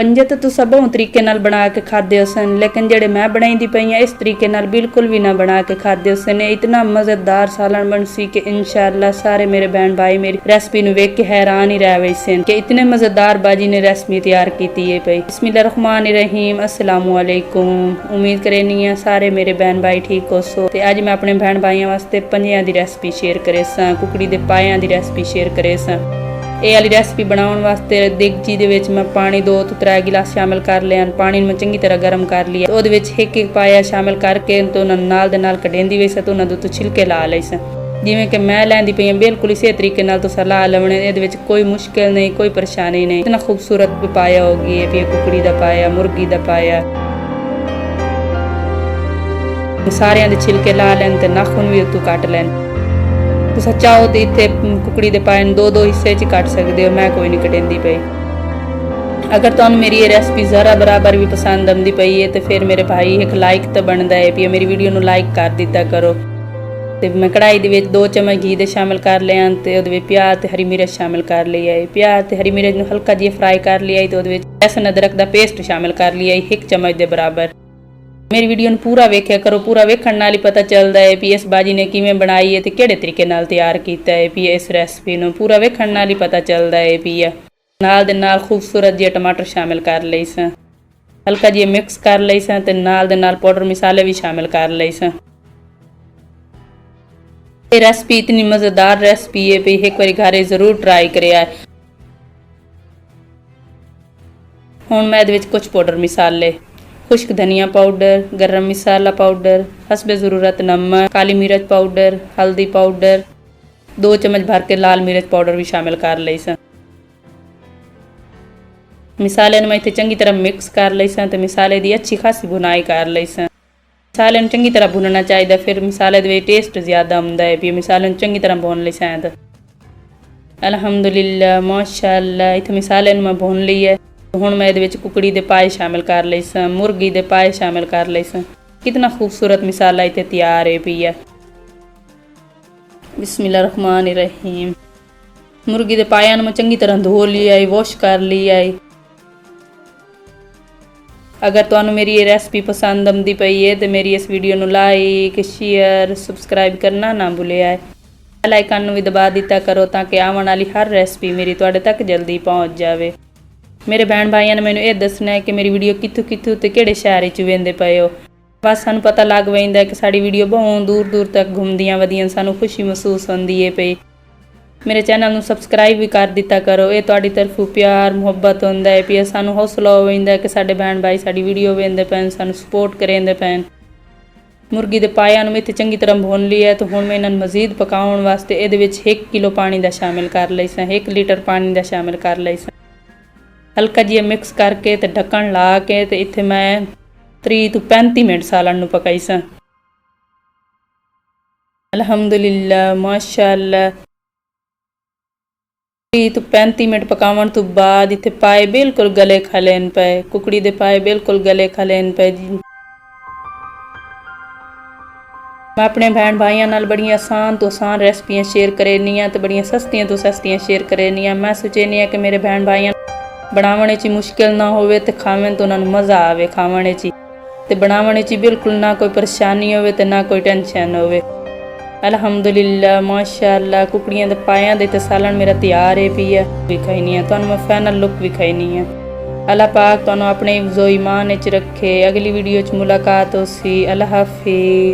पंजे तो तुसा बहुत तरीके नाल बना के खादे हो सन, लेकिन जेड़े मैं बनाई पई इस तरीके नाल बिल्कुल भी ना बना के खादे हो सन। इतना मज़ेदार सालन बन सी कि इंशाअल्लाह सारे मेरे बहन भाई मेरी रेसिपी नु वेख के हैरान ही रह गए सन कि इतने मज़ेदार बाजी ने रेसिपी तैयार की है पई। बिस्मिल्लाहिर्रहमानिर्रहीम, अस्सलामु अलैकुम। उम्मीद करनी है सारे मेरे बहन भाई ठीक हो सो। ते अज मैं अपने बहन भाइयों वास्ते पंजियां दी रेसिपी शेयर करे सां, कुकड़ी दे पायां दी रेसिपी शेयर करे सां। ਇਹ ਵਾਲੀ ਰੈਸਪੀ ਬਣਾਉਣ ਵਾਸਤੇ ਦੇਗਚੀ ਦੇ ਵਿੱਚ ਮੈਂ ਪਾਣੀ 2 ਤੋਂ 3 ਗਿਲਾਸ ਸ਼ਾਮਿਲ ਕਰ ਲਿਆ। ਪਾਣੀ ਨੂੰ ਮੈਂ ਚੰਗੀ ਤਰ੍ਹਾਂ ਗਰਮ ਕਰ ਲਿਆ। ਉਹਦੇ ਵਿੱਚ ਇੱਕ ਪਾਇਆ ਸ਼ਾਮਿਲ ਕਰਕੇ ਤੇ ਉਹਨਾਂ ਨਾਲ ਦੇ ਨਾਲ ਕਢੇਂਦੀ ਵੇ ਸਤ ਉਹਨਾਂ ਦੇ ਉੱਤੇ ਛਿਲਕੇ ਲਾ ਲਏ ਸਨ, ਜਿਵੇਂ ਕਿ ਮੈਂ ਲੈਂਦੀ ਪਈ ਹਾਂ ਬਿਲਕੁਲ ਇਸੇ ਤਰੀਕੇ ਨਾਲ ਤੁਸੀਂ ਲਾ ਲਵਣੇ। ਇਹਦੇ ਵਿੱਚ ਕੋਈ ਮੁਸ਼ਕਿਲ ਨਹੀਂ, ਕੋਈ ਪਰੇਸ਼ਾਨੀ ਨਹੀਂ। ਇਤਨਾ ਖੂਬਸੂਰਤ ਪਾਇਆ ਹੋ ਗਈ ਹੈ ਵੀ ਕੁਕੜੀ ਦਾ ਪਾਇਆ, ਮੁਰਗੀ ਦਾ ਪਾਇਆ। ਸਾਰਿਆਂ ਦੇ ਛਿਲਕੇ ਲਾ ਲੈਣ ਤੇ ਨਾਖੂਨ ਵੀ ਉੱਤੋਂ ਕੱਟ ਲੈਣ। तुसा चाहो तो इतने कुकड़ी के पाए 2-2 हिस्से च कट सकते हो, मैं कोई नहीं कटेंदी पई। अगर तुहानू मेरी ये रेसिपी ज़रा बराबर भी पसंद आती पई है तो फिर मेरे भाई एक लाइक तो बनता है भी मेरी वीडियो नू लाइक कर दिता करो। तो मैं कढ़ाई दे विच 2 चम्मच घी दे शामिल कर लिया ते उहदे विच प्याज ते हरी मिर्च शामिल कर लिया है। प्याज ते हरी मिर्च नू हल्का जिहा फ्राई कर लिया है तो उहदे विच लहसुन अदरक दा पेस्ट शामिल कर लिया है 1 चम्मच के बराबर। मेरी वीडियो पूरा वेख्या करो, पूरा वेखण नाल ही पता चलता है भी इस बाजी ने किवें बनाई है तो किहड़े तरीके नाल तैयार किया है। भी इस रेसिपी नूं पूरा वेखण नाल ही पता चलता है भी नाल दे नाल खूबसूरत जिहे टमाटर शामिल कर लए सन, हल्का जिहा मिक्स कर लए सन ते नाल दे नाल पाउडर मसाले भी शामिल कर लए सन। ये रेसिपी इतनी मज़ेदार रेसिपी है भी एक बारी घरे जरूर ट्राई करिया। हुण मैं इहदे विच कुछ पाउडर मसाले, खुश्क धनिया पाउडर, गरम मसाला पाउडर, हसबे ज़रूरत नमक, काली मिर्च पाउडर, हल्दी पाउडर, 2 चम्मच भर के लाल मिर्च पाउडर भी शामिल कर लई सन। मसाले मैं इत्थे चंगी तरह मिक्स कर लई सन ते मसाले दी अच्छी खासी बुनाई कर लई सन। मसाले नूं चंगी तरह भुनना चाहिए, फिर मसाले दे टेस्ट ज़्यादा आउंदा है भी मसाले नूं चंगी तरह भुन लई सन। अल्हम्दुलिल्लाह माशाअल्लाह इत्थे मसाले नूं मैं भुन लई है। हुण मैं इहदे विच कुकड़ी दे पाए शामिल कर लए सन, मुर्गी दे पाए शामिल कर लए सन। कितना खूबसूरत मसाला इत्थे तैयार है पई है। बिस्मिल्लाहिर्रहमानिर्रहीम। मुर्गी दे पायां नूं मैं चंगी तरह धो लिया है, वॉश कर लिया है। अगर तुहानू मेरी ये रेसिपी पसंद आती पई है तो मेरी इस वीडियो नूं लाइक शेयर सबसक्राइब करना ना भुलिया है। बेल आइकन नूं भी दबा दिता करो ताकि आने वाली हर रेसिपी मेरी तुहाडे तक जल्दी पहुँच जाए। मेरे बहन भाइयों ने मैंने ये दसना है कि मेरी वीडियो कित्थों कित्थों ते किहड़े शहर च वेंदे पए हो। बस सानू पता लग पैंदा कि साडी वीडियो बहुत दूर दूर तक घूमदियां वदियां सानू खुशी महसूस होंदी है पई। मेरे चैनल नूं सबसक्राइब भी कर दिता करो, ये तुहाडी तरफों प्यार मुहब्बत होंदा है भी सानू हौसला हो पैंदा कि साडे बहन भाई साडी वीडियो वेंदे पैन, सानू सपोर्ट करेंदे पैन। मुर्गी दे पायां नूं इत्थे चंगी तरह भुन लिया तो हुण मैं इन्हां नूं मज़ीद पकाउण वास्ते इहदे विच 1 किलो पानी दा शामिल कर लई सां, 1 लीटर पानी दा शामिल कर लई सां। हल्का जिहा मिक्स करके ते ढक्कन ला के ते इत्थे मैं 30 ਤੋਂ 35 मिनट सालन नूं पकाई सां। अल्हम्दुलिल्लाह माशाअल्लाह 30 ਤੋਂ 35 मिनट पकावन तो बाद इत्थे पाए बिल्कुल गले खलेन पे, कुकड़ी दे पाए बिल्कुल गले खलेन पे जी। मैं अपने बहन भाइयों नाल बड़ियां आसान तो आसान रेसिपियां शेयर करनी तो बड़ियां सस्तियां तो सस्तियां शेयर करनी। मैं सोचनी है कि मेरे बहन भाइयों बनावने च मुश्किल ना होवे ते खावन तो उन्होंने मज़ा आवे खावने च ते बनावने च बिल्कुल ना कोई परेशानी होवे ते ना कोई टेंशन होवे। अल्हम्दुलिल्लाह माशाअल्लाह कुकड़ियां दे पायां दे ते सालन मेरा तैयार है पई है। विखाईनी है तुहानू मैं फाइनल लुक विखाईनी है। अल्लाह पाक तुहानू अपने हिफ्ज़ो ईमान च रखे। अगली वीडियो च मुलाकात होसी। अल्लाह हाफिज़।